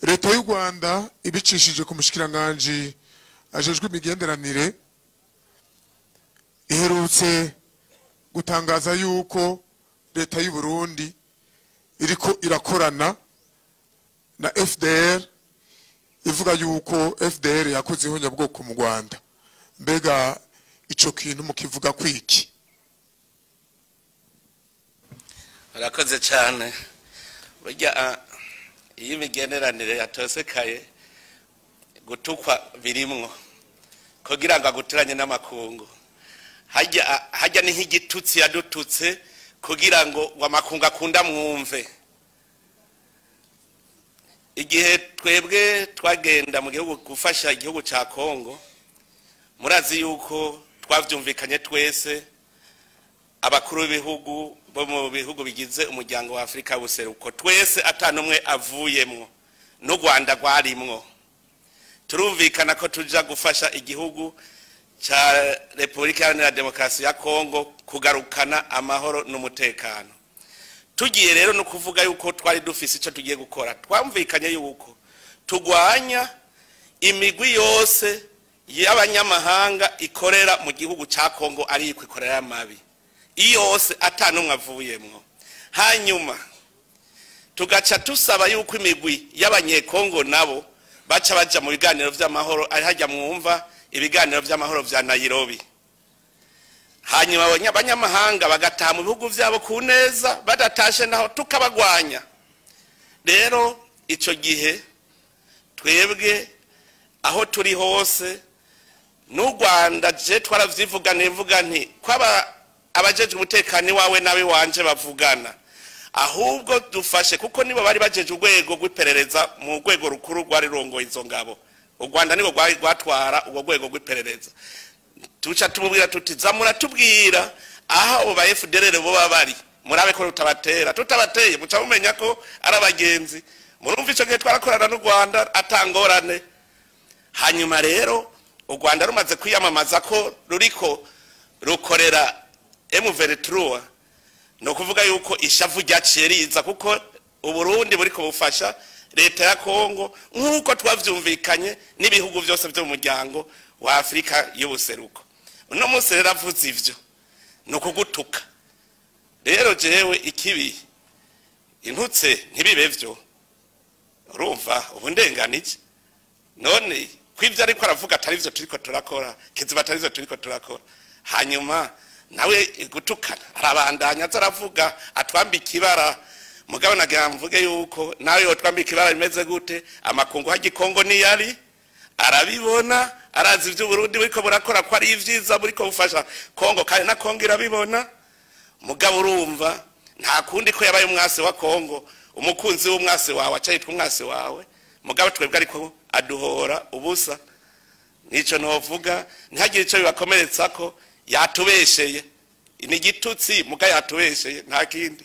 leta y'u Rwanda ibicishije ku mushikiranganje ajejwe imigenderanire iherutse gutangaza yuko leta y'u Burundi iriko irakorana na FDR ivuga yuko FDR yakoze ihonyabwoko mu Rwanda. Mbega ico kintu mukivuga kwiki? Arakoze cyane. Burya iyi migeneranire yatosekaye gutukwa birimwo kugira ngo aguturanye n'amakungu. Hajya ni nk'igitutsi yadututse kugira ngo wamakungu akunda mwumve. Igihe twebwe twagenda mu gihugu gufasha igihugu ca Kongo, murazi yuko twavyumvikanye twese abakuru b'ibihugu bo mu bihugu bigize umuryango wa Afrika y'ubuseruko, twese atanumwe avuyemwo, n'u Rwanda rwarimwo. Turumvikana ko tuja gufasha igihugu cha Republika Iharanira Demokarasi ya Kongo kugarukana amahoro n'umutekano. Tugiye rero no kuvuga yuko twari dufise ico tugiye gukora, twamvikanye yuko tugwanya imigwi yose y'abanyamahanga ikorera mu gihugu ca Kongo ari ikorera amabi iyose atanumwe avuyemwo. Hanyuma tugaca tusaba yuko imigwi y'abanyekongo nabo baca baja mu biganiro vy'amahoro, ari hajya mwumva ibiganiro vy'amahoro vya Nairobi. Hanyuma abanyamahanga bagataha mu bihugu vyabo ku neza, badatashe naho tukabagwanya. Rero ico gihe twebwe aho turi hose n'u Rwanda je twaravyivuganiye mvuga nti kwaba abajeje umutekano wawe nawe wanje bavugana, ahubwo dufashe kuko nibo bari bajeje urwego rw'iperereza mu rwego rukuru rwari rongoye izo ngabo. U Rwanda nibo rwatwara ubwo rwego rw'iperereza. Tuca tumubwira tuti zamura tubwira aha abo ba FDR bo babari murabe ko rutabatera, tutabateye muca mumenya ko arabagenzi. Murumva ico gihe twarakorana n'u Rwanda atangorane. Hanyuma rero u Rwanda rumaze kwiyamamaza ko ruriko rukorera M23, no kuvuga yuko ishavu ryaciye riza kuko u Burundi buriko bufasha leta ya Kongo nkuko twavyumvikanye n'ibihugu byose byo mu muryango wa Afrika y'ubuseruko. Uno munsi rero avuze ivyo no kugutuka. Rero jewe ikibi intutse ntibibe vyo, urumva ubundenganije none kwivyo ariko aravuga atari vyo turiko turakora, kiziba atari vyo turiko turakora. Hanyuma nawe gutukana arabandanya zaravuga atwambika ibara. Mugabo nagira mvuge yuko nawe yotwambika ibara rimeze gute, amakungu hagikongo ni yari arabibona, arazi ivyo Burundi buriko burakora ko ari ivyiza buriko bufasha Kongo, kandi na Kongo irabibona. Mugabo urumva nta kundi ko yabaye umwase wa Kongo, umukunzi w'umwase wawe acayitwa umwase wawe. Mugabo twebwe ariko aduhora ubusa. Nico novuga ntihagire ico bibakomeretsa ko yatubesheye, ni gitutsi muga yatubesheye nta kindi.